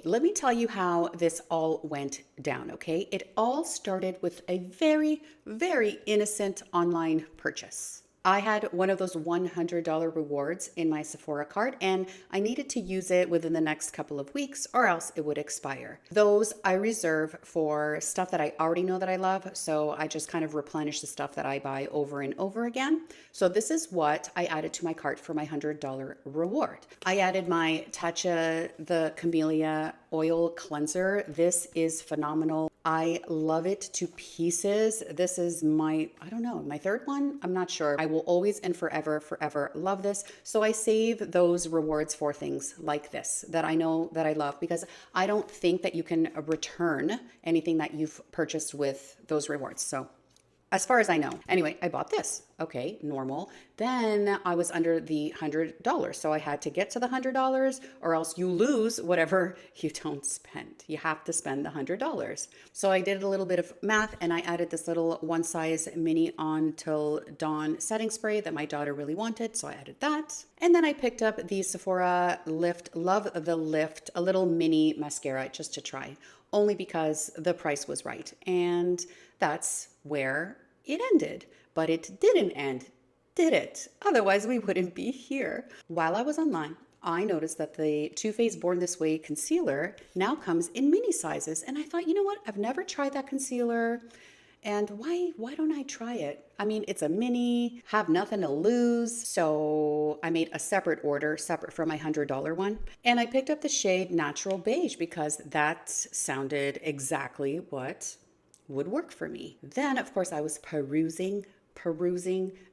Let me tell you how this all went down, okay? It all started with a very, very innocent online purchase. I had one of those $100 rewards in my Sephora cart and I needed to use it within the next couple of weeks or else it would expire. Those I reserve for stuff that I already know that I love, so I just kind of replenish the stuff that I buy over and over again. So this is what I added to my cart for my $100 reward. I added my TATCHA, the Camellia oil cleanser. This is phenomenal. I love it to pieces. This is my, I don't know, my third one? I'm not sure. I will always and forever, forever love this. So I save those rewards for things like this that I know that I love, because I don't think that you can return anything that you've purchased with those rewards. So as far as I know. Anyway, I bought this. Okay, normal. Then I was under the $100. So I had to get to the $100 or else you lose whatever you don't spend. You have to spend the $100. So I did a little bit of math and I added this little one size mini on till dawn setting spray that my daughter really wanted. So I added that. And then I picked up the Sephora Lift, Love the Lift, a little mini mascara just to try, only because the price was right. And that's where it ended. But it didn't end, did it? Otherwise, we wouldn't be here. While I was online, I noticed that the Too Faced Born This Way concealer now comes in mini sizes. And I thought, you know what? I've never tried that concealer. And why don't I try it? I mean, it's a mini, have nothing to lose. So I made a separate order, separate from my $100 one. And I picked up the shade Natural Beige because that sounded exactly what would work for me. Then, of course, I was perusing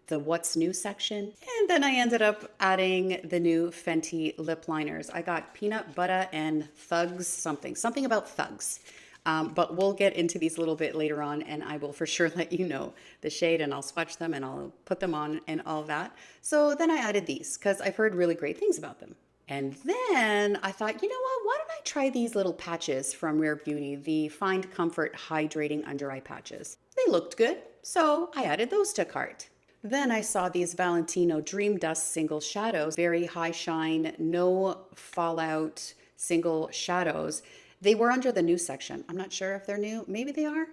the what's new section. And then I ended up adding the new Fenty lip liners. I got peanut butter and thugs something about thugs. But we'll get into these a little bit later on and I will for sure let you know the shade and I'll swatch them and I'll put them on and all that. So then I added these because I've heard really great things about them. And then I thought, you know what, why don't I try these little patches from Rare Beauty, the Find Comfort Hydrating Under Eye Patches. They looked good, so I added those to cart. Then I saw these Valentino Dreamdust Single Shadows, very high shine, no fallout single shadows. They were under the new section. I'm not sure if they're new. Maybe they are.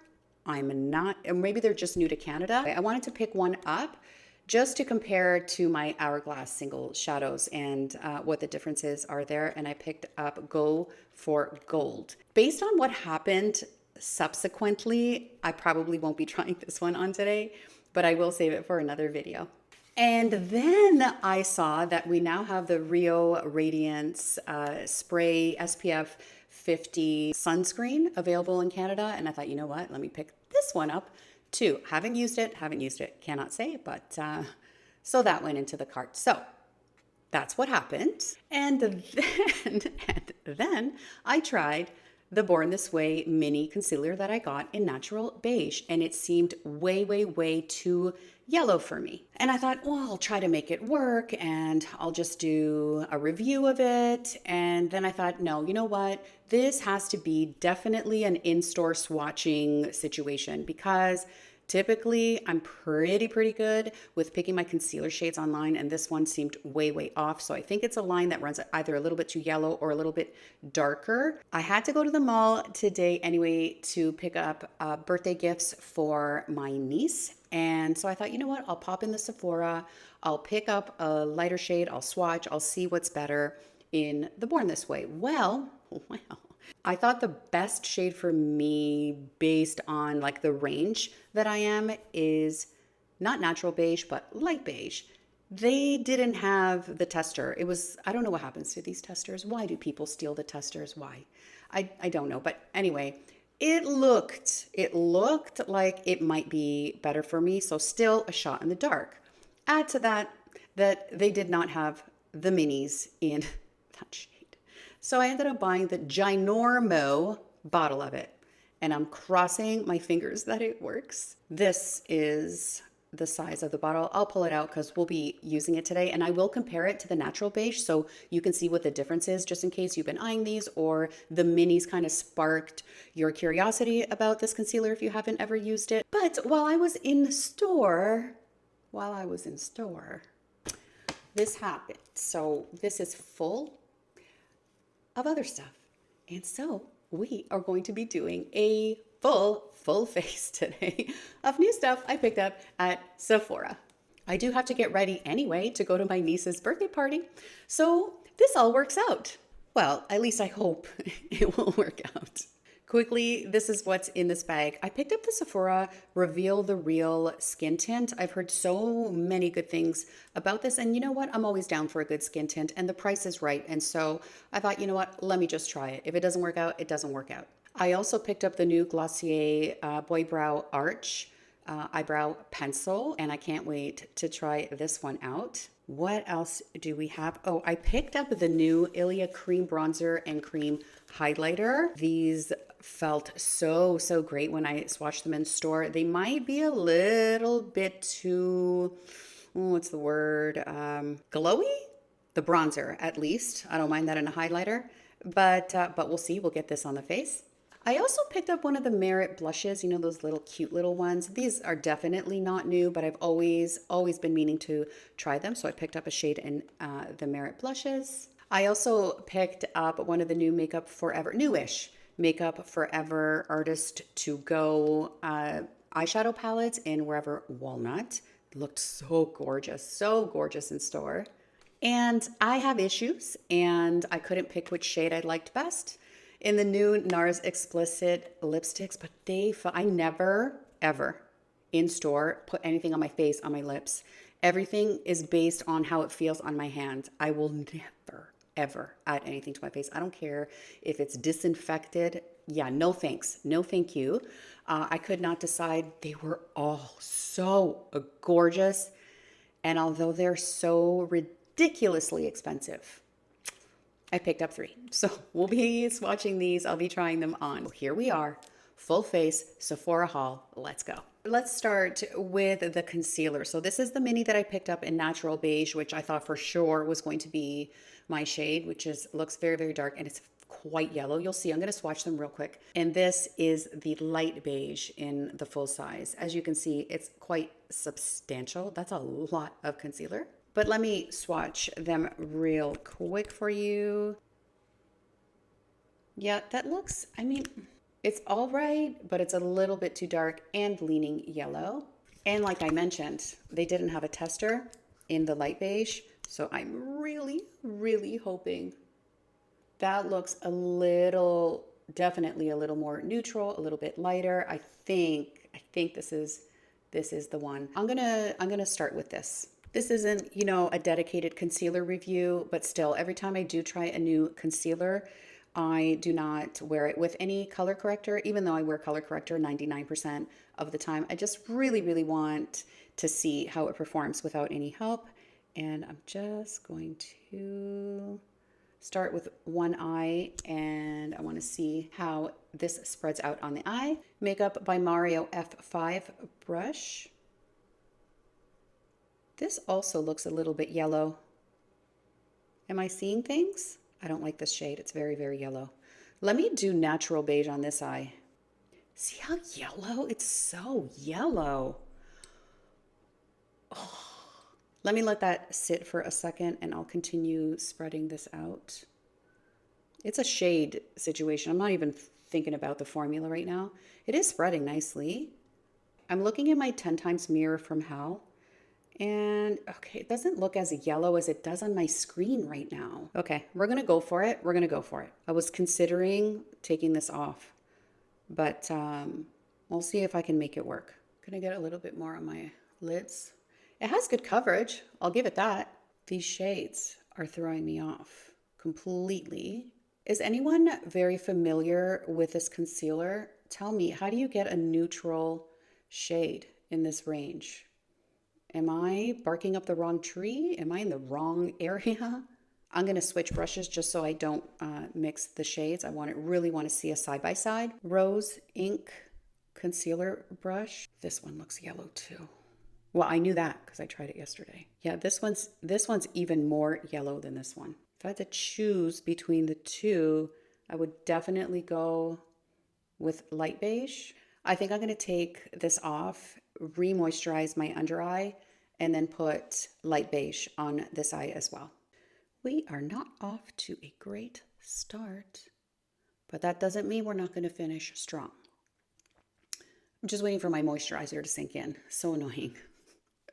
I'm not, or maybe they're just new to Canada. I wanted to pick one up just to compare to my Hourglass Single Shadows and what the differences are there. And I picked up Go for Gold. Based on what happened subsequently, I probably won't be trying this one on today, but I will save it for another video. And then I saw that we now have the Rio Radiance Spray SPF 50 sunscreen available in Canada. And I thought, you know what, let me pick this one up too. Haven't used it, cannot say, but so that went into the cart. So that's what happened. And then I tried the Born This Way mini concealer that I got in Natural Beige, and it seemed way too yellow for me. And I thought, well, I'll try to make it work and I'll just do a review of it. And then I thought, no, you know what? This has to be definitely an in-store swatching situation because typically I'm pretty good with picking my concealer shades online, and this one seemed way off. So I think it's a line that runs either a little bit too yellow or a little bit darker. I had to go to the mall today anyway to pick up birthday gifts for my niece. And so I thought, you know what, I'll pop in the Sephora, I'll pick up a lighter shade, I'll swatch, I'll see what's better in the Born This Way. Well, I thought the best shade for me based on like the range that I am is not Natural Beige, but Light Beige. They didn't have the tester. It was, I don't know what happens to these testers. Why do people steal the testers? Why? I don't know. But anyway, it looked like it might be better for me. So still a shot in the dark. Add to that they did not have the minis in that shade. So I ended up buying the ginormo bottle of it. And I'm crossing my fingers that it works. This is the size of the bottle. I'll pull it out because we'll be using it today, and I will compare it to the Natural Beige so you can see what the difference is, just in case you've been eyeing these or the minis kind of sparked your curiosity about this concealer if you haven't ever used it. But while I was in store, this happened. So this is full of other stuff. And so we are going to be doing a full face today of new stuff I picked up at Sephora. I do have to get ready anyway to go to my niece's birthday party. So this all works out. Well, at least I hope it will work out. Quickly, this is what's in this bag. I picked up the Sephora Reveal the Real Skin Tint. I've heard so many good things about this. And you know what? I'm always down for a good skin tint and the price is right. And so I thought, you know what? Let me just try it. If it doesn't work out, it doesn't work out. I also picked up the new Glossier Boy Brow Arch eyebrow pencil, and I can't wait to try this one out. What else do we have? Oh, I picked up the new ILIA cream bronzer and cream highlighter. These felt so great when I swatched them in store. They might be a little bit too, what's the word? Glowy? The bronzer, at least. I don't mind that in a highlighter, but we'll see. We'll get this on the face. I also picked up one of the Merit blushes, you know, those little cute little ones. These are definitely not new, but I've always been meaning to try them. So I picked up a shade in the Merit blushes. I also picked up one of the new Makeup Forever, newish Makeup Forever Artist to Go eyeshadow palettes in Wherever Walnut. Looked so gorgeous in store. And I have issues and I couldn't pick which shade I liked best in the new NARS Explicit lipsticks, but I never, ever in store put anything on my face, on my lips. Everything is based on how it feels on my hand. I will never, ever add anything to my face. I don't care if it's disinfected. Yeah, no thanks. No thank you. I could not decide. They were all so gorgeous. And although they're so ridiculously expensive, I picked up 3. So we'll be swatching these. I'll be trying them on. Here we are, full face Sephora haul. Let's go. Let's start with the concealer. So this is the mini that I picked up in Natural Beige, which I thought for sure was going to be my shade, which looks very dark and it's quite yellow. You'll see, I'm going to swatch them real quick. And this is the light beige in the full size. As you can see, it's quite substantial. That's a lot of concealer. But let me swatch them real quick for you. Yeah, that looks, I mean, it's all right, but it's a little bit too dark and leaning yellow. And like I mentioned, they didn't have a tester in the light beige. So I'm really hoping that looks definitely a little more neutral, a little bit lighter. I think this is the one. I'm gonna start with this. This isn't, you know, a dedicated concealer review, but still, every time I do try a new concealer, I do not wear it with any color corrector, even though I wear color corrector 99% of the time. I just really want to see how it performs without any help. And I'm just going to start with one eye, and I want to see how this spreads out on the eye. Makeup by Mario F5 brush. This also looks a little bit yellow. Am I seeing things? I don't like this shade. It's very yellow. Let me do Natural Beige on this eye. See how yellow? It's so yellow. Oh. Let me let that sit for a second and I'll continue spreading this out. It's a shade situation. I'm not even thinking about the formula right now. It is spreading nicely. I'm looking at my 10 times mirror from Hal. And okay, it doesn't look as yellow as it does on my screen right now. Okay, we're gonna go for it. We're gonna go for it. I was considering taking this off, but we'll see if I can make it work. Gonna get a little bit more on my lids. It has good coverage. I'll give it that. These shades are throwing me off completely. Is anyone very familiar with this concealer? Tell me, how do you get a neutral shade in this range? Am I barking up the wrong tree? Am I in the wrong area? I'm going to switch brushes just so I don't mix the shades. I really want to see a side-by-side. Rose Ink concealer brush. This one looks yellow too. Well, I knew that because I tried it yesterday. Yeah, this one's even more yellow than this one. If I had to choose between the two, I would definitely go with light beige. I think I'm going to take this off, re-moisturize my under eye, and then put light beige on this eye as well. We are not off to a great start. but that doesn't mean we're not going to finish strong. I'm just waiting for my moisturizer to sink in. So annoying.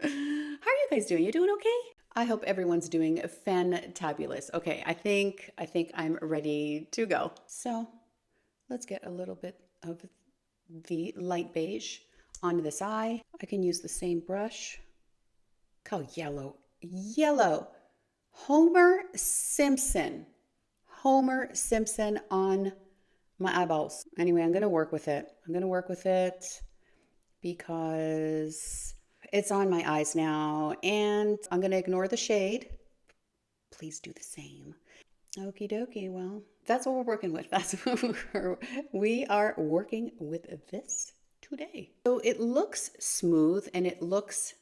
How are you guys doing? You doing okay? I hope everyone's doing fantabulous. Okay, I think I'm ready to go. So let's get a little bit of the light beige onto this eye. I can use the same brush. Oh, yellow. Yellow. Homer Simpson. Homer Simpson on my eyeballs. Anyway, I'm going to work with it. I'm going to work with it because it's on my eyes now, and I'm going to ignore the shade. Please do the same. Okie dokie. Well, that's what we're working with. That's what we are working with this today. So it looks smooth and it looks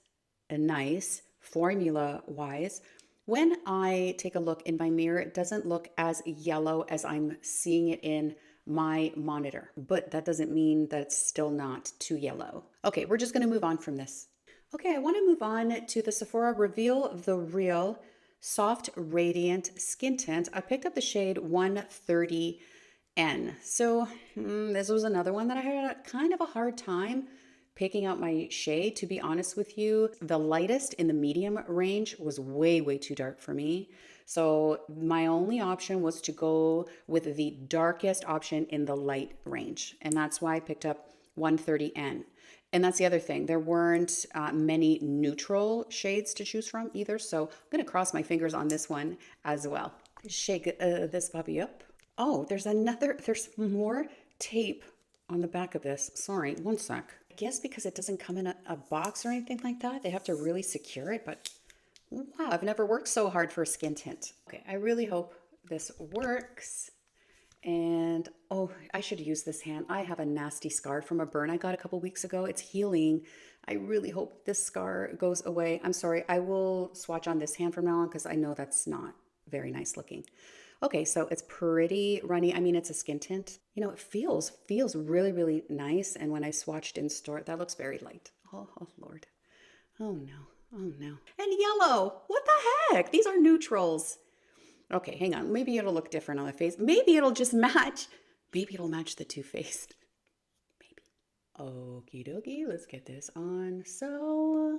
nice formula wise. When I take a look in my mirror, it doesn't look as yellow as I'm seeing it in my monitor, but that doesn't mean that it's still not too yellow. Okay, we're just going to move on from this. Okay, I want to move on to the Sephora Reveal the Real Soft Radiant Skin Tint. I picked up the shade 130N. So this was another one that I had kind of a hard time picking out my shade, to be honest with you. The lightest in the medium range was way, way too dark for me. So my only option was to go with the darkest option in the light range. And that's why I picked up 130N. And that's the other thing. There weren't many neutral shades to choose from either. So I'm going to cross my fingers on this one as well. Shake this puppy up. Oh, there's more tape on the back of this. Sorry, one sec. I guess because it doesn't come in a box or anything like that, they have to really secure it. But wow, I've never worked so hard for a skin tint. Okay, I really hope this works. And oh, I should use this hand. I have a nasty scar from a burn I got a couple weeks ago. It's healing. I really hope this scar goes away. I'm sorry, I will swatch on this hand from now on because I know that's not very nice looking. Okay, so it's pretty runny. I mean, it's a skin tint. You know, it feels really, really nice. And when I swatched in store, that looks very light. Oh Lord. Oh no. Oh no. And yellow. What the heck? These are neutrals. Okay, hang on. Maybe it'll look different on the face. Maybe it'll just match. Maybe it'll match the Too Faced. Maybe. Okie dokie. Let's get this on. So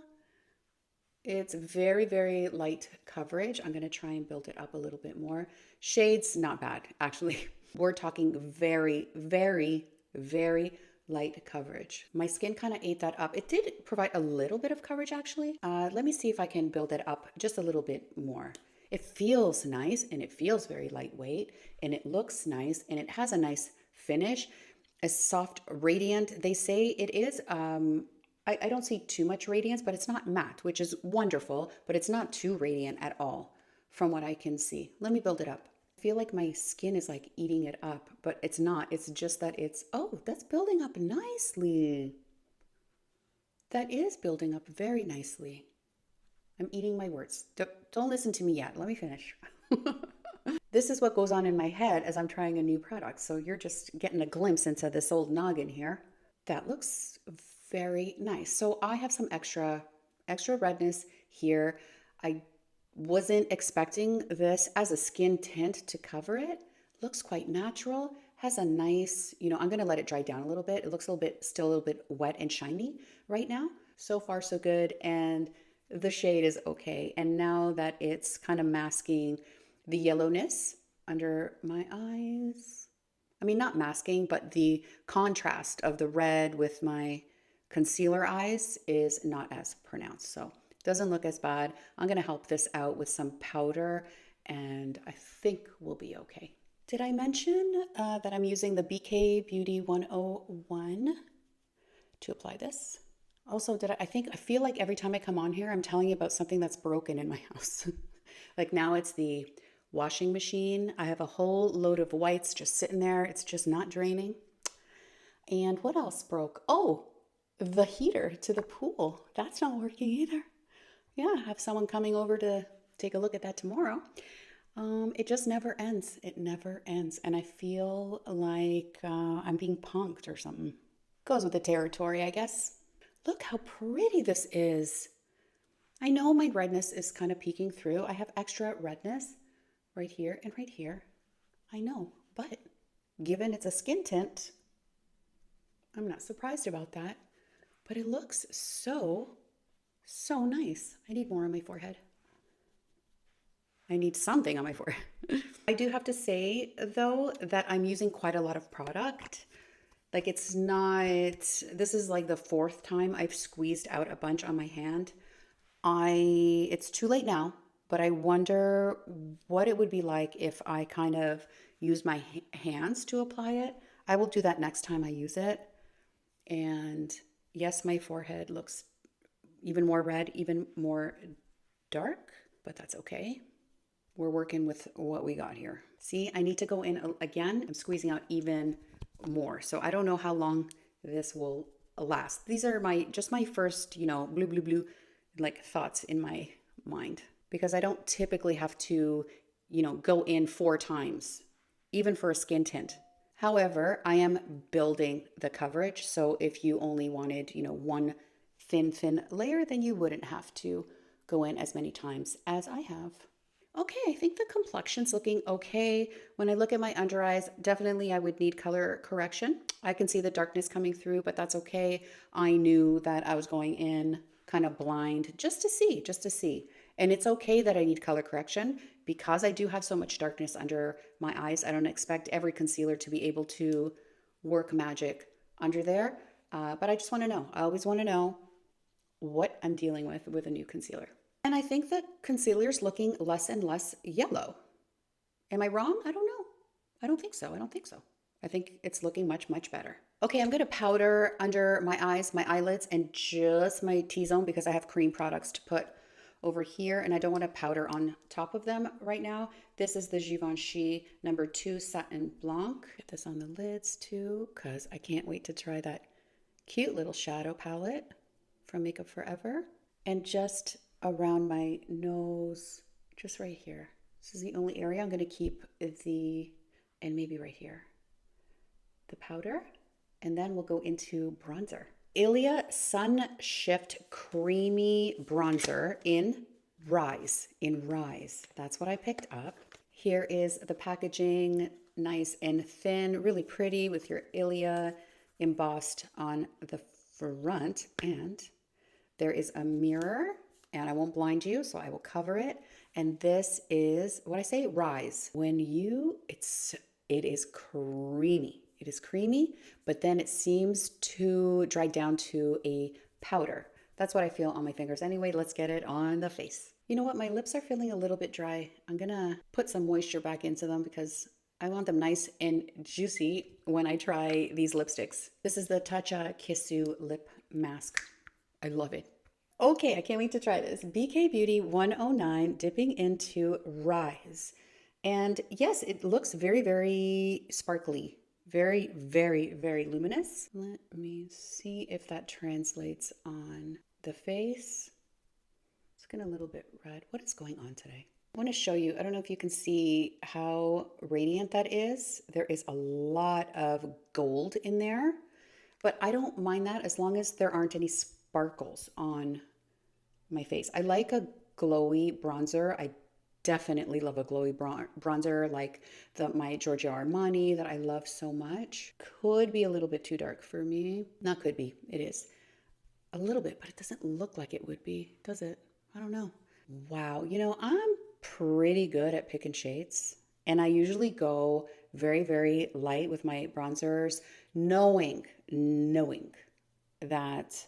it's very, very light coverage. I'm going to try and build it up a little bit more. Shades, not bad, actually. We're talking very, very, very light coverage. My skin kind of ate that up. It did provide a little bit of coverage, actually. Let me see if I can build it up just a little bit more. It feels nice and it feels very lightweight and it looks nice and it has a nice finish. A soft radiant. They say it is. I don't see too much radiance, but it's not matte, which is wonderful, but it's not too radiant at all from what I can see. Let me build it up. I feel like my skin is like eating it up, but it's not. It's just that it's, oh, that's building up nicely. That is building up very nicely. I'm eating my words. Don't listen to me yet. Let me finish. This is what goes on in my head as I'm trying a new product. So you're just getting a glimpse into this old noggin here. That looks very nice. So I have some extra redness here. I wasn't expecting this as a skin tint to cover it. Looks quite natural. Has a nice, you know, I'm going to let it dry down a little bit. It looks still a little bit wet and shiny right now. So far, so good. And the shade is okay. And now that it's kind of masking the yellowness under my eyes, I mean, not masking, but the contrast of the red with my concealer eyes is not as pronounced. So it doesn't look as bad. I'm going to help this out with some powder and I think we'll be okay. Did I mention that I'm using the BK Beauty 101 to apply this? Also, I feel like every time I come on here, I'm telling you about something that's broken in my house. Like now it's the washing machine. I have a whole load of whites just sitting there. It's just not draining. And what else broke? Oh, the heater to the pool. That's not working either. Yeah, I have someone coming over to take a look at that tomorrow. It just never ends. It never ends. And I feel like I'm being punked or something. Goes with the territory, I guess. Look how pretty this is. I know my redness is kind of peeking through. I have extra redness right here and right here. I know, but given it's a skin tint, I'm not surprised about that. But it looks so nice. I need more on my forehead. I need something on my forehead. I do have to say, though, that I'm using quite a lot of product. Like, it's not, this is like the 4th time I've squeezed out a bunch on my hand. It's too late now, but I wonder what it would be like if I kind of use my hands to apply it. I will do that next time I use it. And yes, my forehead looks even more red, even more dark, but that's okay. We're working with what we got here. See, I need to go in again. I'm squeezing out even more. So I don't know how long this will last. These are just my first, blue, like thoughts in my mind, because I don't typically have to, go in 4 times, even for a skin tint. However, I am building the coverage. So if you only wanted, one thin layer, then you wouldn't have to go in as many times as I have. Okay, I think the complexion's looking okay. When I look at my under eyes, definitely I would need color correction. I can see the darkness coming through, but that's okay. I knew that I was going in kind of blind just to see. And it's okay that I need color correction because I do have so much darkness under my eyes. I don't expect every concealer to be able to work magic under there. But I just want to know. I always want to know what I'm dealing with a new concealer. And I think the concealer's looking less and less yellow. Am I wrong? I don't know. I don't think so. I think it's looking much better. Okay, I'm going to powder under my eyes, my eyelids, and just my T-zone because I have cream products to put over here, and I don't want to powder on top of them right now. This is the Givenchy number 2 Satin Blanc. Get this on the lids too because I can't wait to try that cute little shadow palette from Makeup Forever. And just around my nose, just right here. This is the only area I'm going to keep and maybe right here, the powder. And then we'll go into bronzer. ILIA Sun Shift Creamy Bronzer in Rise. That's what I picked up. Here is the packaging, nice and thin, really pretty with your ILIA embossed on the front. And there is a mirror, and I won't blind you, so I will cover it. And this is what I say, Rise. It is creamy. It is creamy, but then it seems to dry down to a powder. That's what I feel on my fingers. Anyway, let's get it on the face. You know what? My lips are feeling a little bit dry. I'm gonna put some moisture back into them because I want them nice and juicy when I try these lipsticks. This is the TATCHA Kissu Lip Mask. I love it. Okay, I can't wait to try this. BK Beauty 109 dipping into Rise. And yes, it looks very sparkly. Very luminous. Let me see if that translates on the face. It's getting a little bit red. What is going on today? I want to show you, I don't know if you can see how radiant that is. There is a lot of gold in there, but I don't mind that as long as there aren't any sparkles on my face. I like a glowy bronzer. I definitely love a glowy bronzer like my Giorgio Armani that I love so much. Could be a little bit too dark for me. Not could be, it is. A little bit, but it doesn't look like it would be, does it? I don't know. Wow, I'm pretty good at picking shades. And I usually go very light with my bronzers, knowing that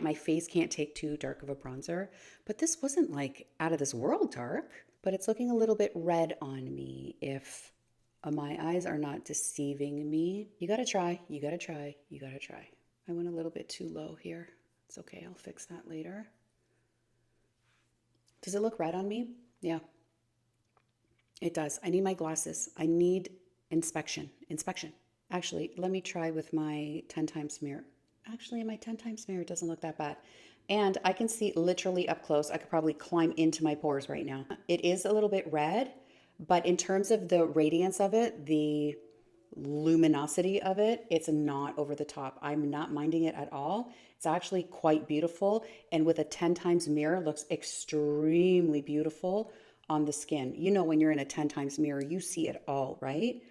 my face can't take too dark of a bronzer, but this wasn't like out of this world dark, but it's looking a little bit red on me if my eyes are not deceiving me. You gotta try. I went a little bit too low here. It's okay, I'll fix that later. Does it look red on me? Yeah, it does. I need my glasses. I need inspection. Actually, let me try with my 10 times mirror. Actually, my 10 times mirror doesn't look that bad. And I can see literally up close. I could probably climb into my pores right now. It is a little bit red, but in terms of the radiance of it, the luminosity of it, it's not over the top. I'm not minding it at all. It's actually quite beautiful. And with a 10 times mirror, looks extremely beautiful on the skin. When you're in a 10 times mirror, you see it all, right?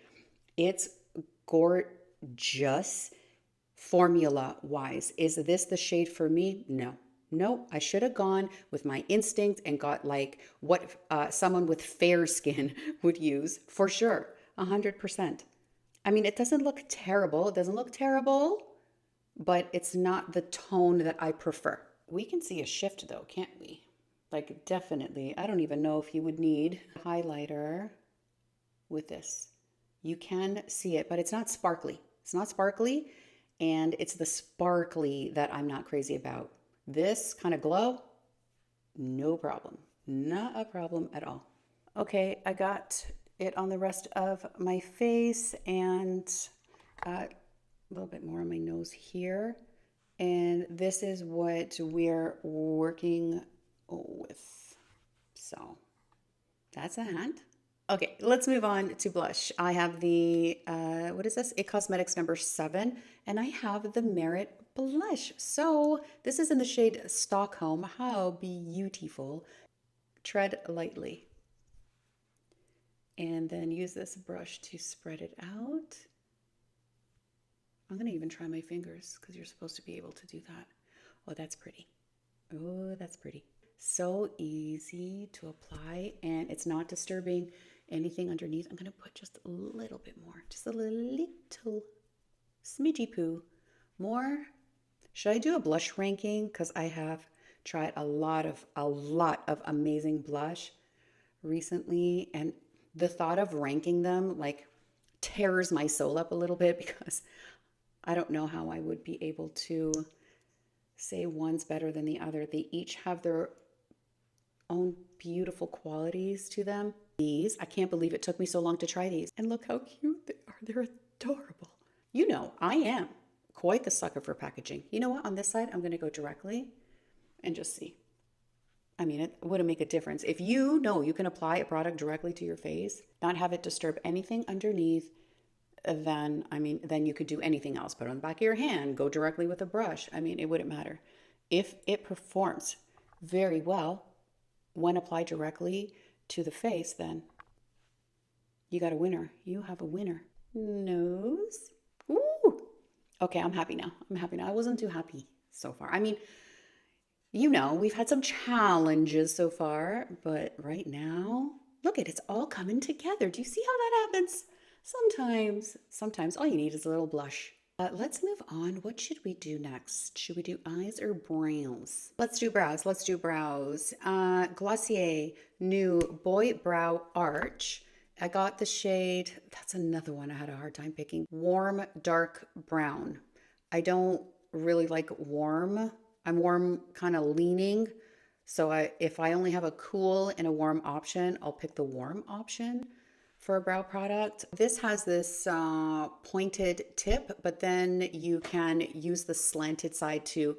It's gorgeous formula wise. Is this the shade for me? No. No, I should have gone with my instinct and got like what someone with fair skin would use for sure. 100%. I mean, it doesn't look terrible. It doesn't look terrible, but it's not the tone that I prefer. We can see a shift though, can't we? Like definitely. I don't even know if you would need a highlighter with this. You can see it, but it's not sparkly. It's not sparkly, and it's the sparkly that I'm not crazy about. This kind of glow, no problem. Not a problem at all. Okay, I got it on the rest of my face and a little bit more on my nose here. And this is what we're working with. So that's that. Okay, let's move on to blush. I have the, what is this? IT Cosmetics number 7, and I have the Merit blush. So this is in the shade Stockholm. How beautiful. Tread lightly. And then use this brush to spread it out. I'm going to even try my fingers because you're supposed to be able to do that. Oh, that's pretty. Oh, that's pretty. So easy to apply, and it's not disturbing anything underneath. I'm going to put just a little bit more, just a little smidgy poo more. Should I do a blush ranking? Because I have tried a lot of amazing blush recently, and the thought of ranking them like tears my soul up a little bit because I don't know how I would be able to say one's better than the other. They each have their own beautiful qualities to them. These, I can't believe it took me so long to try these. And look how cute they are. They're adorable. You know, I am quite the sucker for packaging. You know what? On this side, I'm going to go directly and just see. I mean, it wouldn't make a difference. If you know you can apply a product directly to your face, not have it disturb anything underneath, then, I mean, then you could do anything else. Put it on the back of your hand, go directly with a brush. I mean, it wouldn't matter. If it performs very well when applied directly to the face, then you got a winner. You have a winner. Nose. Ooh. Okay, I'm happy now. I'm happy now. I wasn't too happy so far. I mean, you know, we've had some challenges so far, but right now, look at it. It's all coming together. Do you see how that happens? Sometimes all you need is a little blush. Let's move on. What should we do next? Should we do eyes or brows? Let's do brows. Let's do brows. Glossier new Boy Brow Arch. I got the shade, that's another one I had a hard time picking. Warm dark brown. I don't really like warm. I'm warm kind of leaning. So if I only have a cool and a warm option, I'll pick the warm option for a brow product. This has this pointed tip, but then you can use the slanted side to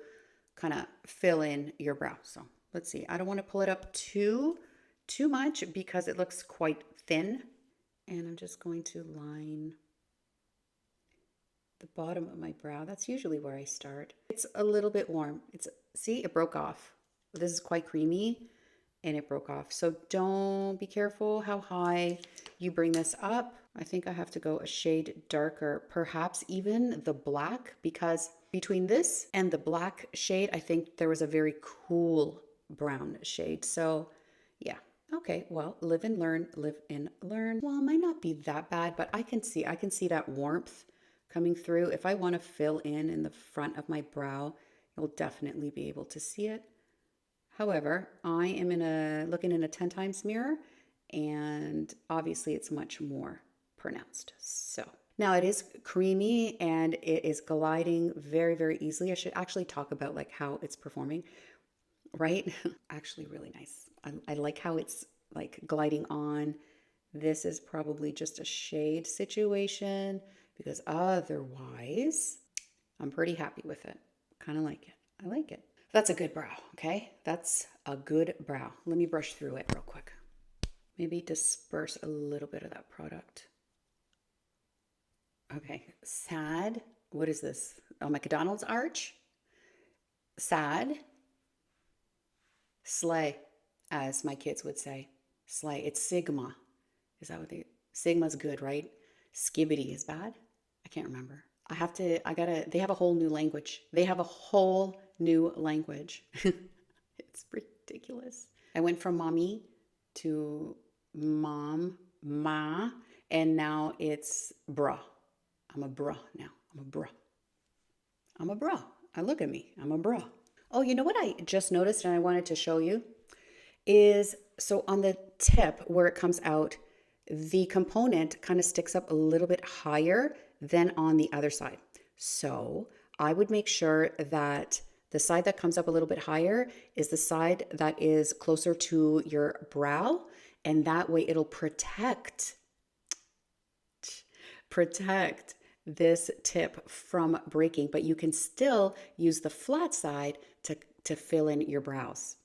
kind of fill in your brow. So let's see. I don't want to pull it up too much because it looks quite thin. And I'm just going to line the bottom of my brow. That's usually where I start. It's a little bit warm. See, it broke off. This is quite creamy and it broke off. So don't be careful how high you bring this up. I think I have to go a shade darker, perhaps even the black, because between this and the black shade, I think there was a very cool brown shade. So yeah. Okay, well, live and learn, live and learn. Well, it might not be that bad, but I can see that warmth coming through. If I want to fill in the front of my brow, you'll definitely be able to see it. However, I am looking in a 10 times mirror, and obviously it's much more pronounced. So now it is creamy and it is gliding very, very easily. I should actually talk about like how it's performing, right? Actually really nice. I like how it's like gliding on. This is probably just a shade situation because otherwise I'm pretty happy with it. Kind of like it. I like it. That's a good brow, okay? That's a good brow. Let me brush through it real quick. Maybe disperse a little bit of that product. Okay, sad. What is this? Oh, McDonald's arch. Sad. Slay, as my kids would say. Slay. It's Sigma. Is that what Sigma's good, right? Skibbity is bad. I can't remember. They have a whole new language. They have a whole new language. It's ridiculous. I went from mommy to mom, ma, and now it's bruh. I'm a bruh now. I'm a bruh. I'm a bruh. Look at me. I'm a bruh. Oh, you know what I just noticed and I wanted to show you is, so on the tip where it comes out, the component kind of sticks up a little bit higher than on the other side. So I would make sure that the side that comes up a little bit higher is the side that is closer to your brow, and that way it'll protect this tip from breaking, but you can still use the flat side to fill in your brows.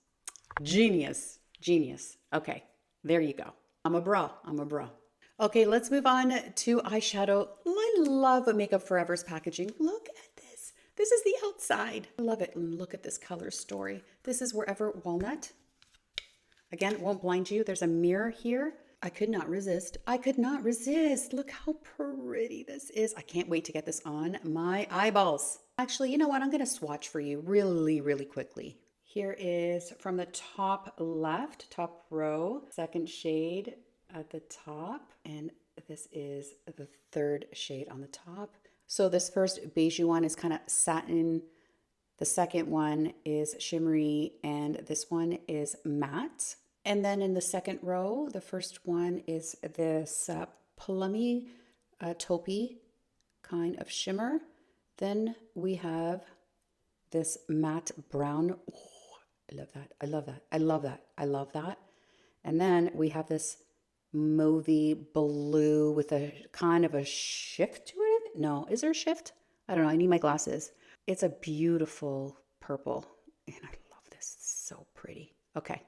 Genius, genius. Okay, there you go. I'm a bra. Okay, let's move on to eyeshadow. I love Makeup Forever's packaging. Look at this. This is the outside. I love it. And look at this color story. This is Wherever Walnut. Again, it won't blind you. There's a mirror here. I could not resist. Look how pretty this is. I can't wait to get this on my eyeballs. Actually, you know what? I'm going to swatch for you really, really quickly. Here is from the top left, top row, second shade at the top, and this is the third shade on the top. So this first beige one is kind of satin. The second one is shimmery, and this one is matte. And then in the second row, the first one is this plummy taupey kind of shimmer. Then we have this matte brown. Oh, I love that. I love that. I love that. I love that. And then we have this mauvey blue with a kind of a shift to it. No, is there a shift? I don't know. I need my glasses. It's a beautiful purple, and I love this. It's so pretty. Okay,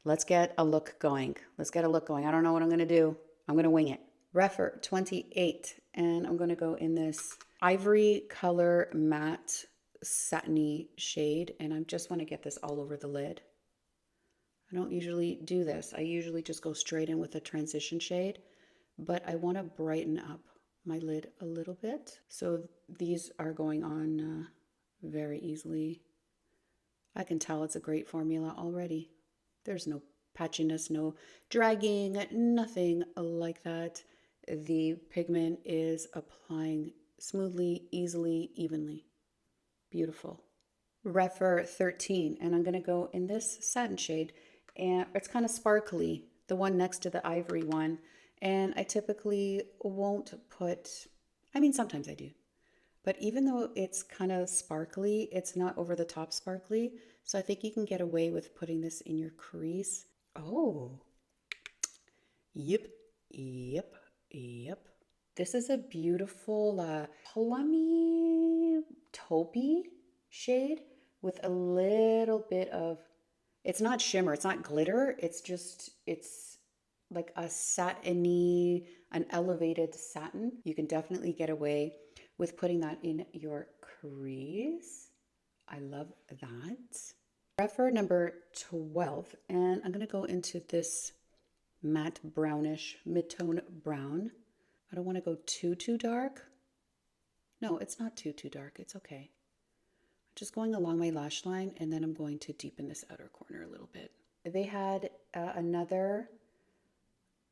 let's get a look going. I don't know what I'm going to do. I'm going to wing it. Refer 28, and I'm going to go in this ivory color matte satiny shade, and I just want to get this all over the lid. I don't usually do this. I usually just go straight in with a transition shade, but I want to brighten up my lid a little bit. So these are going on very easily. I can tell it's a great formula already. There's no patchiness, no dragging, nothing like that. The pigment is applying smoothly, easily, evenly. Beautiful. Refer 13, and I'm going to go in this satin shade, and it's kind of sparkly, the one next to the ivory one. And I typically won't put, I mean, sometimes I do, but even though it's kind of sparkly, it's not over the top sparkly. So I think you can get away with putting this in your crease. Oh, yep. This is a beautiful plummy taupey shade with a little bit of, it's not shimmer, it's not glitter, it's like a satiny, an elevated satin. You can definitely get away with putting that in your crease. I love that. Refer number 12, and I'm going to go into this matte brownish mid-tone brown. I don't want to go too dark. No, it's not too dark. It's okay. I'm just going along my lash line, and then I'm going to deepen this outer corner a little bit. They had another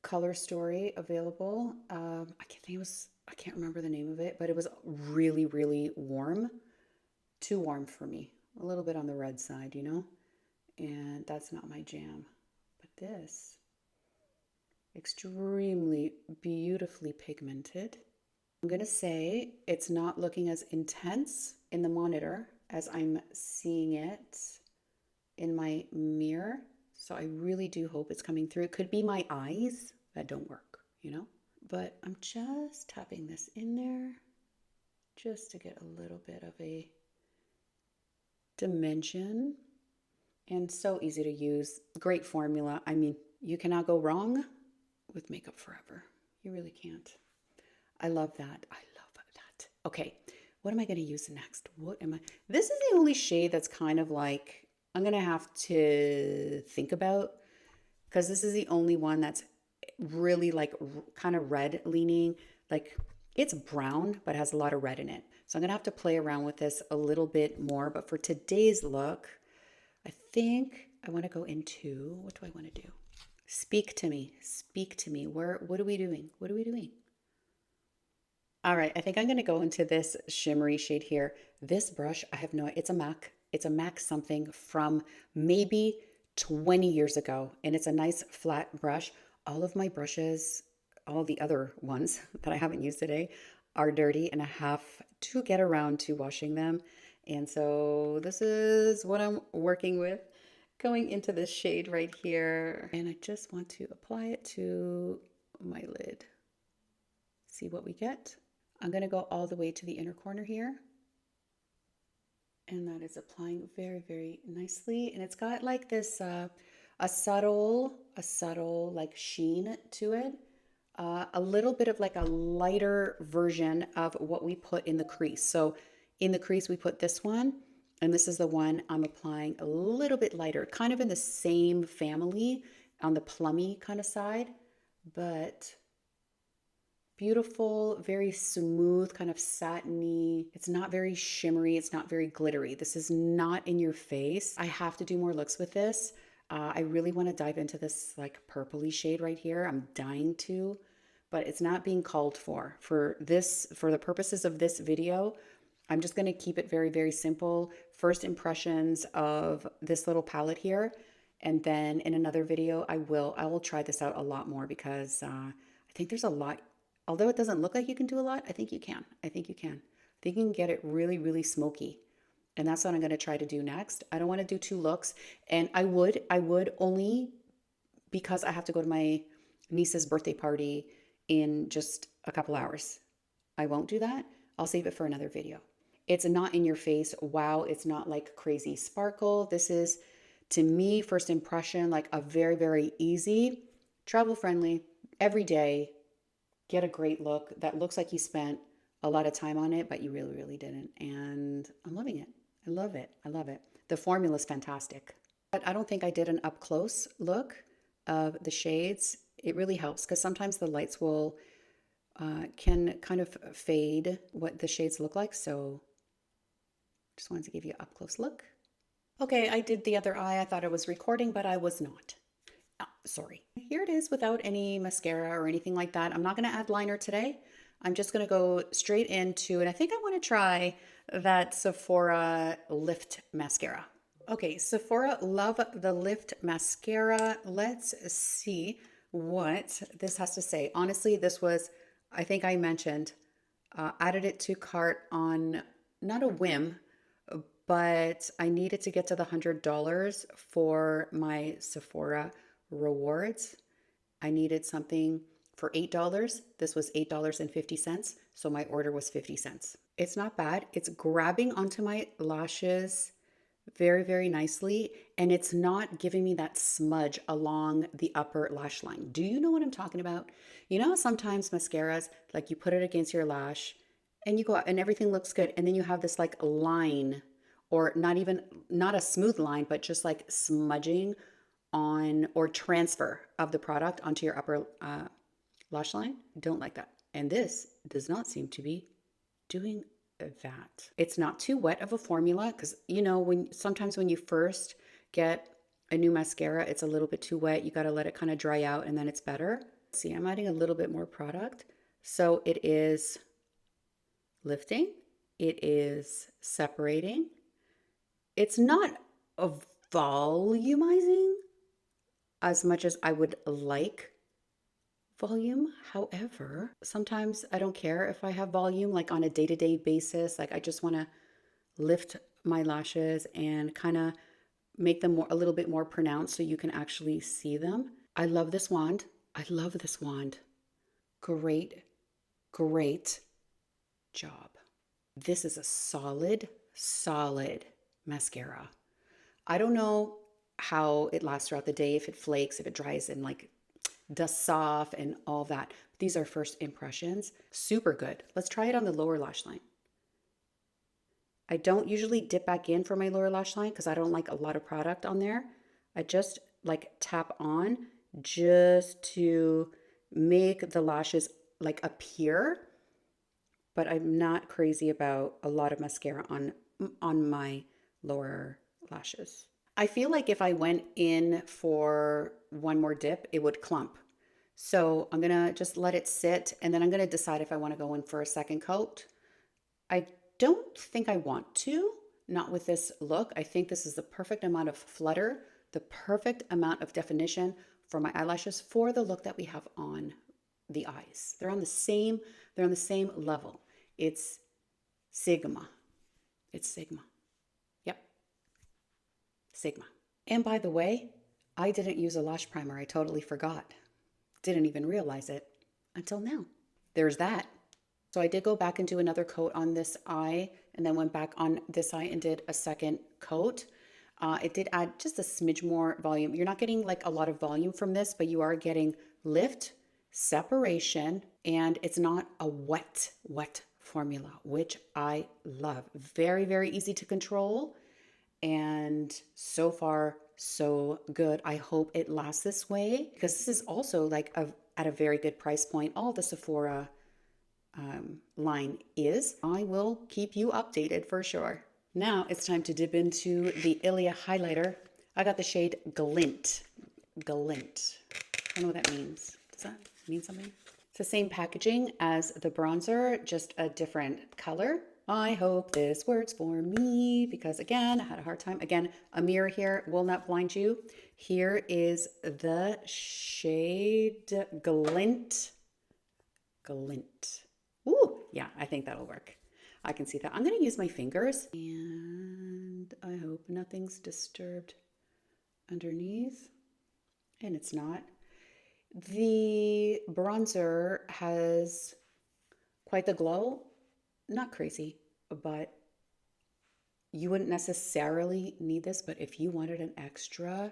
color story available. I can't remember the name of it, but it was really, really warm. Too warm for me. A little bit on the red side, you know? And that's not my jam. But this, extremely beautifully pigmented. I'm going to say it's not looking as intense in the monitor as I'm seeing it in my mirror. So I really do hope it's coming through. It could be my eyes that don't work, you know? But I'm just tapping this in there just to get a little bit of a dimension. And so easy to use. Great formula. I mean, you cannot go wrong with Makeup Forever. You really can't. I love that. I love that. Okay, what am I going to use next? This is the only shade that's kind of like, I'm going to have to think about, because this is the only one that's really like kind of red leaning. Like It's brown, but has a lot of red in it. So I'm gonna have to play around with this a little bit more. But for today's look, I think I wanna go into, what do I wanna do? Speak to me, speak to me. What are we doing? What are we doing? All right, I think I'm gonna go into this shimmery shade here. This brush, I have no, it's a MAC. It's a MAC something from maybe 20 years ago, and it's a nice flat brush. All of my brushes, all the other ones that I haven't used today, are dirty, and I have to get around to washing them. And so this is what I'm working with, going into this shade right here. And I just want to apply it to my lid. See what we get. I'm going to go all the way to the inner corner here. And that is applying very, very nicely. And it's got like this, a subtle like sheen to it. A little bit of like a lighter version of what we put in the crease. So in the crease, we put this one, and this is the one I'm applying a little bit lighter, kind of in the same family on the plummy kind of side, but beautiful, very smooth, kind of satiny. It's not very shimmery. It's not very glittery. This is not in your face. I have to do more looks with this. I really want to dive into this like purpley shade right here. I'm dying to, but it's not being called for. For the purposes of this video, I'm just going to keep it very, very simple. First impressions of this little palette here. And then in another video, I will try this out a lot more because I think there's a lot. Although it doesn't look like you can do a lot, I think you can. I think you can. I think you can get it really, really smoky. And that's what I'm going to try to do next. I don't want to do 2 looks. And I would only because I have to go to my niece's birthday party in just a couple hours. I won't do that. I'll save it for another video. It's not in your face. Wow, it's not like crazy sparkle. This is, to me, first impression, like a very, very easy, travel friendly, everyday, get a great look that looks like you spent a lot of time on it, but you really, really didn't. And I'm loving it. I love it. I love it. The formula is fantastic. But I don't think I did an up close look of the shades. It really helps because sometimes the lights will can kind of fade what the shades look like. So just wanted to give you an up close look. Okay, I did the other eye. I thought I was recording, but I was not. Sorry. Here it is without any mascara or anything like that. I'm not going to add liner today. I'm just going to go straight into, and I think I want to try that Sephora Lift Mascara. Okay, Sephora Love the Lift Mascara. Let's see what this has to say. Honestly, this was, I think I mentioned, added it to cart on not a whim, but I needed to get to the $100 for my Sephora rewards. I needed something for $8. This was $8.50, so my order was 50 cents. It's not bad. It's grabbing onto my lashes very, very nicely, and it's not giving me that smudge along the upper lash line. Do you know what I'm talking about? You know, sometimes mascaras, like you put it against your lash and you go out and everything looks good, and then you have this like line, or not a smooth line, but just like smudging on, or transfer of the product onto your upper lash line. Don't like that. And this does not seem to be doing that. It's not too wet of a formula because, you know, sometimes when you first get a new mascara, it's a little bit too wet. You got to let it kind of dry out and then it's better. See, I'm adding a little bit more product. So it is lifting. It is separating. It's not a volumizing as much as I would like volume. However, sometimes I don't care if I have volume, like on a day-to-day basis. Like I just want to lift my lashes and kind of make them a little bit more pronounced so you can actually see them. I love this wand. I love this wand. Great, great job. This is a solid mascara. I don't know how it lasts throughout the day, if it flakes, if it dries and like dusts off and all that. These are first impressions. Super good. Let's try it on the lower lash line. I don't usually dip back in for my lower lash line because I don't like a lot of product on there. I just like tap on just to make the lashes like appear but I'm not crazy about a lot of mascara on my lower lashes. I feel like if I went in for one more dip, it would clump. So I'm gonna just let it sit, and then I'm gonna decide if I wanna go in for a second coat. I don't think I want to, not with this look. I think this is the perfect amount of flutter, the perfect amount of definition for my eyelashes for the look that we have on the eyes. They're on the same level. It's Sigma. It's Sigma. Yep. Sigma. And by the way, I didn't use a lash primer. I totally forgot. Didn't even realize it until now. There's that. So I did go back and do another coat on this eye, and then went back on this eye and did a second coat. It did add just a smidge more volume. You're not getting like a lot of volume from this, but you are getting lift, separation, and it's not a wet formula, which I love. Very, very easy to control, and so far so good. I hope it lasts this way, because this is also like at a very good price point. All the Sephora line is. I will keep you updated for sure. Now it's time to dip into the ILIA highlighter. I got the shade Glint. Glint. I don't know what that means. Does that mean something? It's the same packaging as the bronzer, just a different color. I hope this works for me, because again, I had a hard time. Again, a mirror here will not blind you. Here is the shade Glint. Glint. Ooh, yeah, I think that'll work. I can see that. I'm going to use my fingers, and I hope nothing's disturbed underneath, and it's not. The bronzer has quite the glow. Not crazy, but you wouldn't necessarily need this, but if you wanted an extra,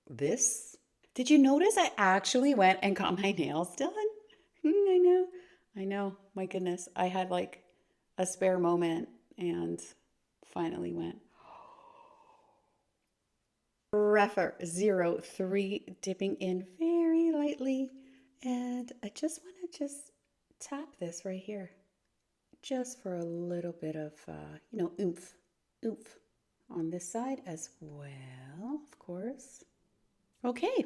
this. Did you notice I actually went and got my nails done? I know, my goodness. I had like a spare moment and finally went. Refer 03, dipping in very lightly. And I just want to just tap this right here, just for a little bit of, oomph on this side as well, of course. Okay.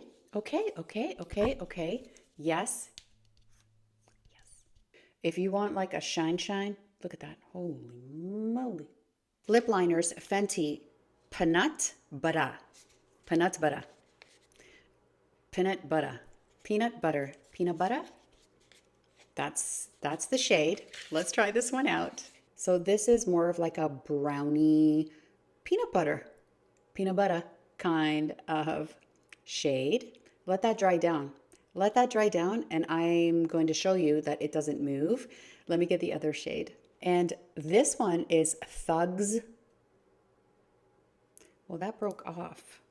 Yes. If you want like a shine, look at that. Holy moly. Lip liners, Fenty, Peanut Butter. Peanut Butter. That's the shade. Let's try this one out. So this is more of like a brownie peanut butter kind of shade. Let that dry down. And I'm going to show you that it doesn't move. Let me get the other shade. And this one is Thugs. Well, that broke off.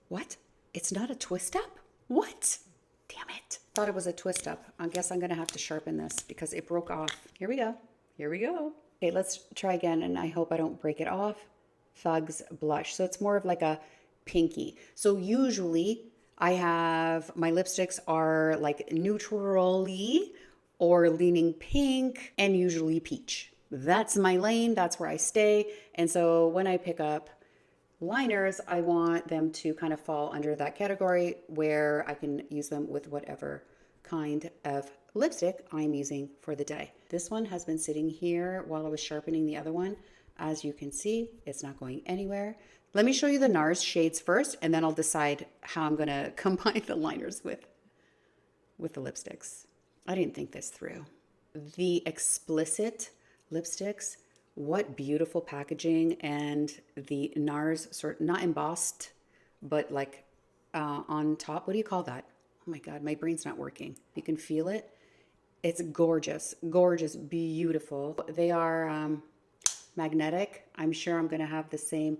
What? It's not a twist up? What? Damn it. Thought it was a twist up. I guess I'm going to have to sharpen this because it broke off. Here we go. Okay, let's try again, and I hope I don't break it off. Thugs blush. So it's more of like a pinky. So usually I have, my lipsticks are like neutrally or leaning pink, and usually peach. That's my lane. That's where I stay. And so when I pick up liners, I want them to kind of fall under that category where I can use them with whatever kind of lipstick I'm using for the day. This one has been sitting here while I was sharpening the other one. As you can see, it's not going anywhere. Let me show you the NARS shades first, and then I'll decide how I'm going to combine the liners with the lipsticks. I didn't think this through. The explicit lipsticks, what beautiful packaging, and the NARS sort, not embossed, but like on top. What do you call that? Oh my God, my brain's not working. You can feel it. It's gorgeous, beautiful. They are magnetic. I'm sure I'm going to have the same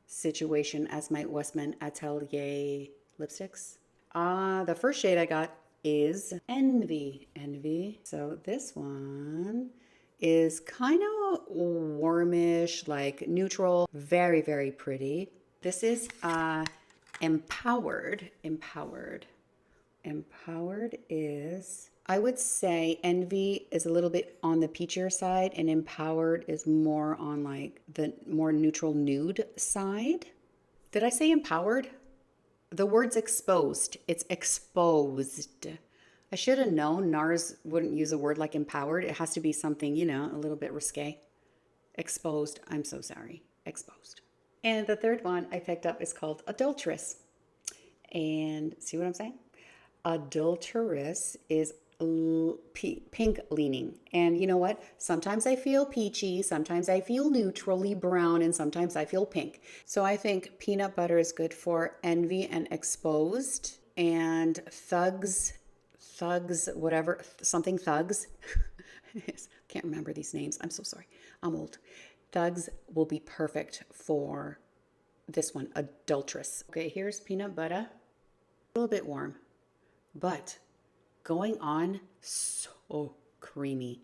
situation as my Westman Atelier lipsticks. The first shade I got is Envy. So this one is kind of warmish, like neutral, very pretty. This is Empowered. Empowered is, I would say Envy is a little bit on the peachier side and Empowered is more on like the more neutral nude side. Did I say empowered? The word's exposed. It's exposed. I should have known NARS wouldn't use a word like empowered. It has to be something, you know, a little bit risque. Exposed. I'm so sorry. Exposed. And the third one I picked up is called Adulterous. And see what I'm saying? Adulterous is pink leaning. And you know what? Sometimes I feel peachy, sometimes I feel neutrally brown, and sometimes I feel pink. So I think peanut butter is good for Envy and Exposed, and thugs, whatever, something thugs. Can't remember these names. I'm so sorry. I'm old. Thugs will be perfect for this one, Adulterous. Okay, here's peanut butter. A little bit warm, but going on so creamy.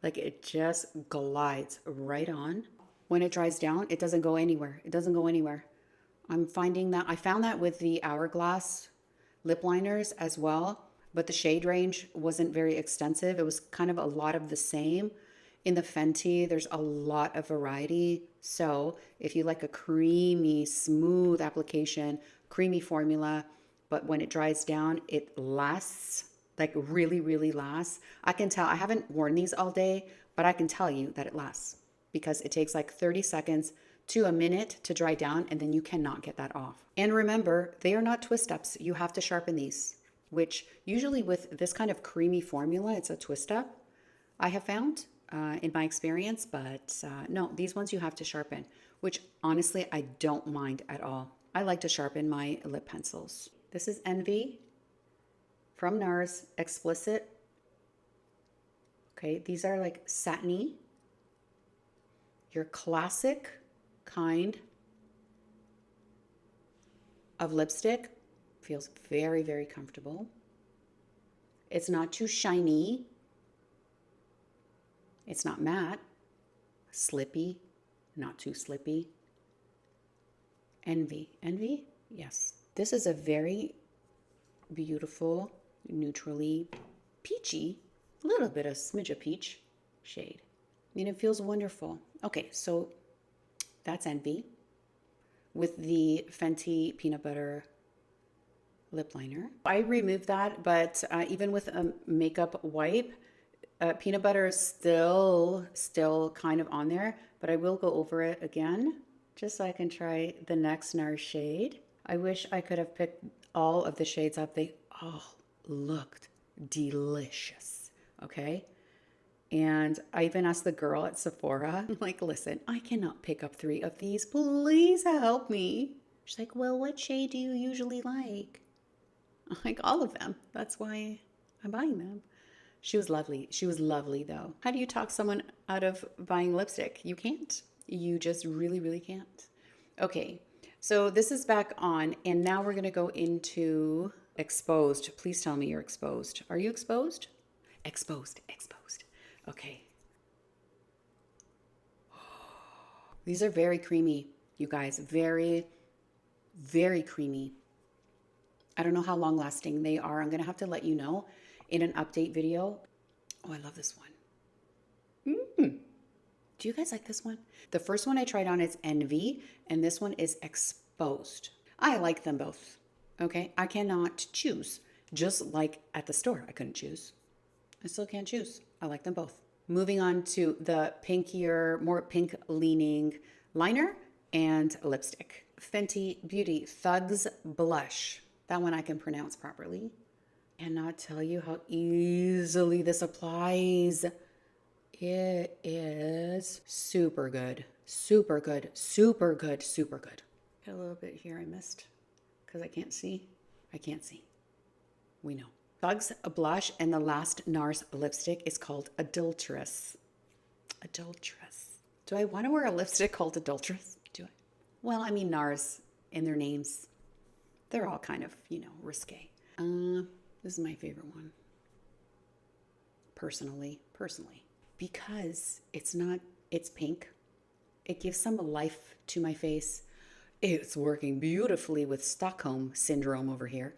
Like it just glides right on. When it dries down, it doesn't go anywhere. It doesn't go anywhere. I'm finding that, I found that with the Hourglass lip liners as well, but the shade range wasn't very extensive. It was kind of a lot of the same. In the Fenty, there's a lot of variety. So if you like a creamy, smooth application, creamy formula, but when it dries down, it lasts, like really, really lasts. I can tell, I haven't worn these all day, but I can tell you that it lasts because it takes like 30 seconds to a minute to dry down, and then you cannot get that off. And remember, they are not twist ups. You have to sharpen these, which usually with this kind of creamy formula, it's a twist up, I have found in my experience, but no, these ones you have to sharpen, which honestly, I don't mind at all. I like to sharpen my lip pencils. This is Envy from NARS, Explicit. Okay, these are like satiny. Your classic kind of lipstick. Feels very, very comfortable. It's not too shiny. It's not matte. Slippy, not too slippy. Envy. Envy? Yes. This is a very beautiful, neutrally peachy, a little bit of smidge of peach shade. I mean, it feels wonderful. Okay, so that's Envy with the Fenty Peanut Butter lip liner. I removed that, but even with a makeup wipe, peanut butter is still kind of on there, but I will go over it again just so I can try the next NARS shade. I wish I could have picked all of the shades up. They all looked delicious, okay? And I even asked the girl at Sephora, I'm like, listen, I cannot pick up 3 of these. Please help me. She's like, well, what shade do you usually like? I'm like, all of them. That's why I'm buying them. She was lovely. She was lovely, though. How do you talk someone out of buying lipstick? You can't. You just really, really can't. Okay, so this is back on, and now we're going to go into Exposed. Please tell me you're exposed. Are you exposed? Exposed, exposed. Okay. These are very creamy, you guys. Very, very creamy. I don't know how long lasting they are. I'm going to have to let you know in an update video. Oh, I love this one. Do you guys like this one? The first one I tried on is Envy, and this one is Exposed. I like them both. Okay, I cannot choose. Just like at the store, I couldn't choose. I still can't choose. I like them both. Moving on to the pinkier, more pink leaning liner and lipstick. Fenty Beauty Thugs Blush. That one I can pronounce properly. And not tell you how easily this applies. It is super good. Super good. Super good. Super good. Got a little bit here I missed because I can't see. I can't see. We know. Thugs Blush, and the last NARS lipstick is called Adulterous. Adulterous. Do I want to wear a lipstick called Adulterous? Do I? Well, I mean, NARS in their names, they're all kind of, you know, risque. This is my favorite one. Personally, because it's pink. It gives some life to my face. It's working beautifully with Stockholm Syndrome over here.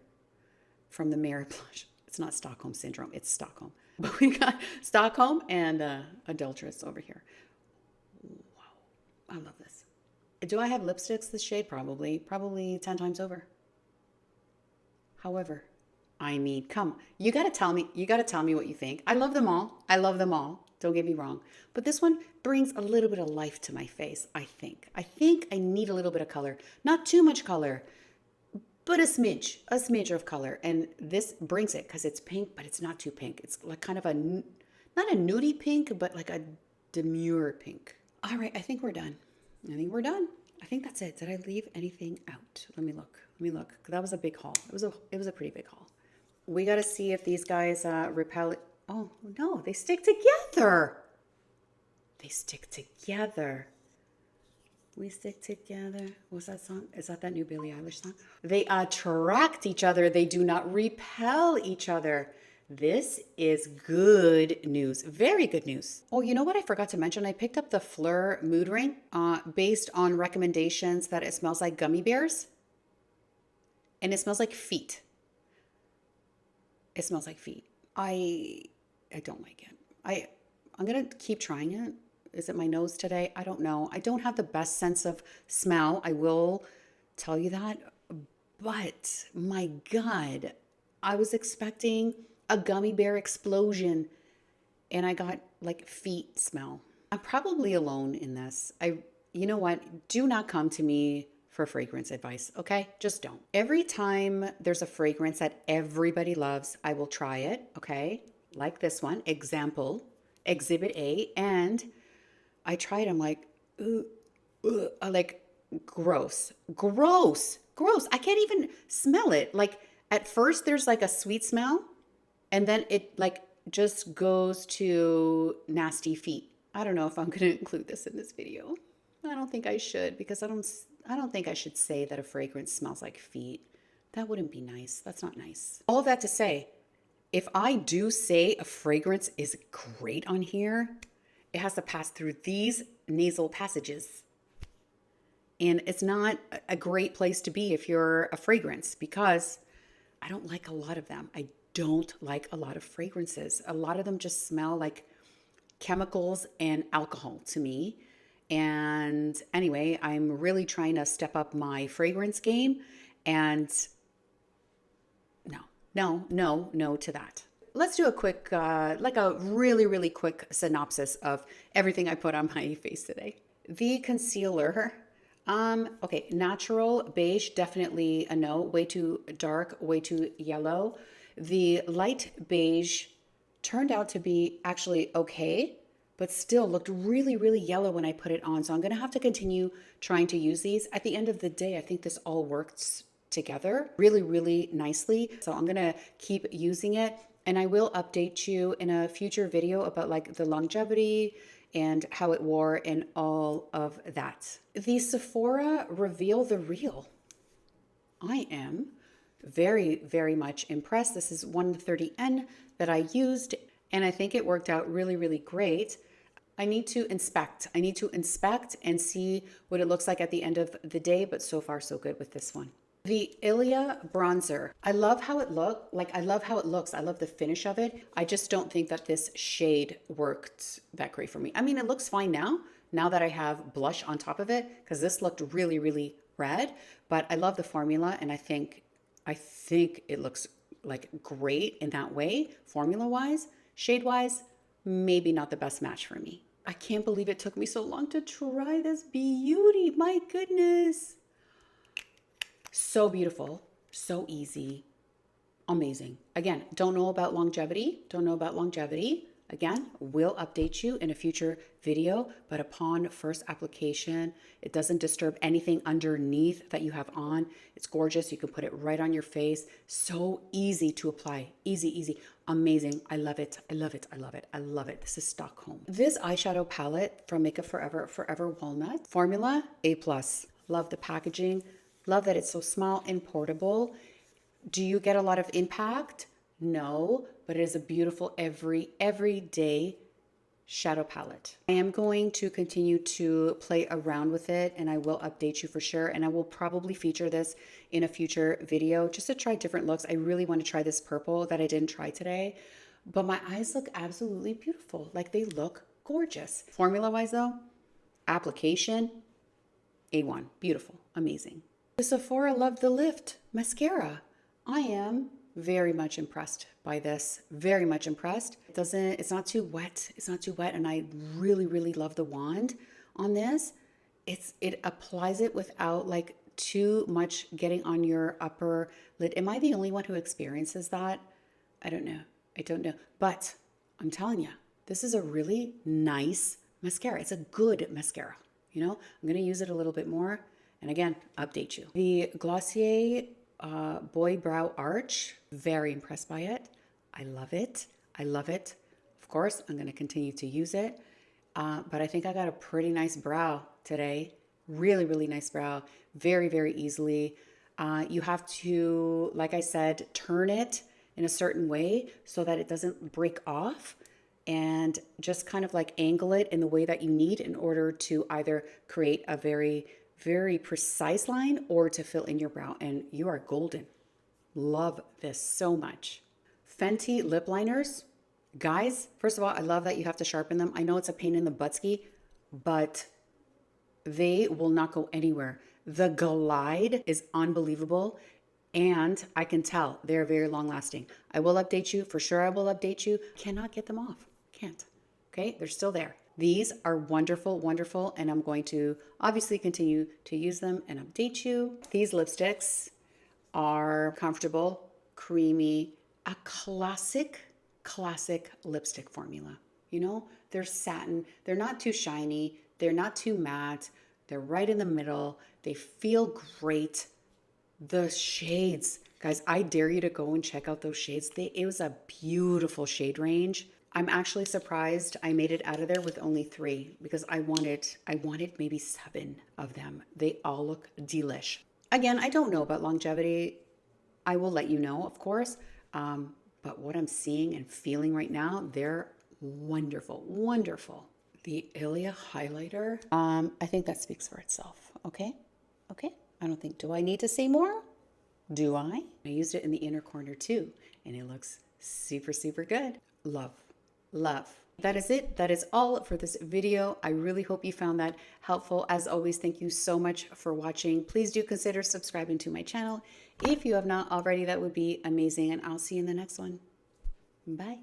from the Mirror blush. It's not Stockholm Syndrome, it's Stockholm. But we got Stockholm and Adulteress over here. Wow, I love this. Do I have lipsticks this shade? Probably 10 times over. However, I mean, come, you gotta tell me what you think. I love them all. I love them all. Don't get me wrong. But this one brings a little bit of life to my face, I think. I think I need a little bit of color. Not too much color, but a smidge of color. And this brings it because it's pink, but it's not too pink. It's like kind of a, not a nudie pink, but like a demure pink. All right, I think we're done. I think we're done. I think that's it. Did I leave anything out? Let me look. That was a big haul. It was a pretty big haul. We got to see if these guys repel. Oh, no, they stick together. They stick together. We stick together. What's that song? Is that new Billie Eilish song? They attract each other. They do not repel each other. This is good news. Very good news. Oh, you know what I forgot to mention? I picked up the Fleur Mood Ring based on recommendations that it smells like gummy bears. And it smells like feet. It smells like feet. I don't like it. I'm going to keep trying it. Is it my nose today? I don't know. I don't have the best sense of smell. I will tell you that. But my God, I was expecting a gummy bear explosion and I got like feet smell. I'm probably alone in this. You know what? Do not come to me for fragrance advice, okay? Just don't. Every time there's a fragrance that everybody loves, I will try it, okay? Like this one, example, Exhibit A, and I tried, I'm like, like gross. I can't even smell it. Like at first there's like a sweet smell and then it like just goes to nasty feet. I don't know if I'm going to include this in this video. I don't think I should because I don't think I should say that a fragrance smells like feet. That wouldn't be nice. That's not nice. All of that to say, if I do say a fragrance is great on here, it has to pass through these nasal passages. And it's not a great place to be if you're a fragrance because I don't like a lot of them. I don't like a lot of fragrances. A lot of them just smell like chemicals and alcohol to me. And anyway, I'm really trying to step up my fragrance game and no to that. Let's do a quick, like a really quick synopsis of everything I put on my face today. The concealer, okay, natural beige, definitely a no, way too dark, way too yellow. The light beige turned out to be actually okay, but still looked really yellow when I put it on. So I'm gonna have to continue trying to use these. At the end of the day, I think this all works together really nicely. So I'm gonna keep using it. And I will update you in a future video about like the longevity and how it wore and all of that. The Sephora Reveal the Real. I am very much impressed. This is 130N that I used and I think it worked out really great. I need to inspect and see what it looks like at the end of the day, but so far so good with this one. The ILIA bronzer. I love how it looks. I love the finish of it. I just don't think that this shade worked that great for me. I mean, it looks fine now that I have blush on top of it, because this looked really red, but I love the formula and I think it looks like great in that way, formula wise. Shade wise, maybe not the best match for me. I can't believe it took me so long to try this beauty. My goodness. So beautiful, so easy, amazing. Again, don't know about longevity. Again, we'll update you in a future video, but upon first application, it doesn't disturb anything underneath that you have on. It's gorgeous. You can put it right on your face. So easy to apply. Easy, amazing. I love it. This is Stockholm. This eyeshadow palette from Makeup Forever, Forever Walnut. Formula, A+. Love the packaging. Love that it's so small and portable. Do you get a lot of impact? No, but it is a beautiful everyday shadow palette. I am going to continue to play around with it, and I will update you for sure. And I will probably feature this in a future video just to try different looks. I really want to try this purple that I didn't try today, but my eyes look absolutely beautiful. Like, they look gorgeous. Formula wise though, application, A1, beautiful, amazing. The Sephora Love the Lift mascara. I am very much impressed by this. Very much impressed. It's not too wet. It's not too wet. And I really, really love the wand on this. It applies it without like too much getting on your upper lid. Am I the only one who experiences that? I don't know. I don't know. But I'm telling you, this is a really nice mascara. It's a good mascara. You know, I'm going to use it a little bit more. And again, update you. The Glossier Boy Brow Arch, very impressed by it. I love it. I love it. Of course, I'm going to continue to use it. But I think I got a pretty nice brow today. Really, really nice brow. Very, very easily. You have to, like I said, turn it in a certain way so that it doesn't break off, and just kind of like angle it in the way that you need in order to either create a very, very precise line or to fill in your brow, and you are golden. Love this so much. Fenty lip liners. Guys, first of all, I love that you have to sharpen them. I know it's a pain in the buttski, but they will not go anywhere. The glide is unbelievable, and I can tell they're very long lasting. I will update you. For sure, I will update you. Cannot get them off. Can't. Okay, they're still there. These are wonderful, wonderful, and I'm going to obviously continue to use them and update you. These lipsticks are comfortable, creamy, a classic lipstick formula. You know, they're satin. They're not too shiny. They're not too matte. They're right in the middle. They feel great. The shades, guys, I dare you to go and check out those shades. It was a beautiful shade range. I'm actually surprised I made it out of there with only 3 because I wanted maybe 7 of them. They all look delish. Again, I don't know about longevity. I will let you know, of course. But what I'm seeing and feeling right now, they're wonderful, wonderful. The ILIA highlighter, I think that speaks for itself. Okay. I don't think, do I need to say more? Do I? I used it in the inner corner too, and it looks super, super good. Love. That is it. That is all for this video. I really hope you found that helpful. As always, thank you so much for watching. Please do consider subscribing to my channel. If you have not already, that would be amazing, and I'll see you in the next one. Bye.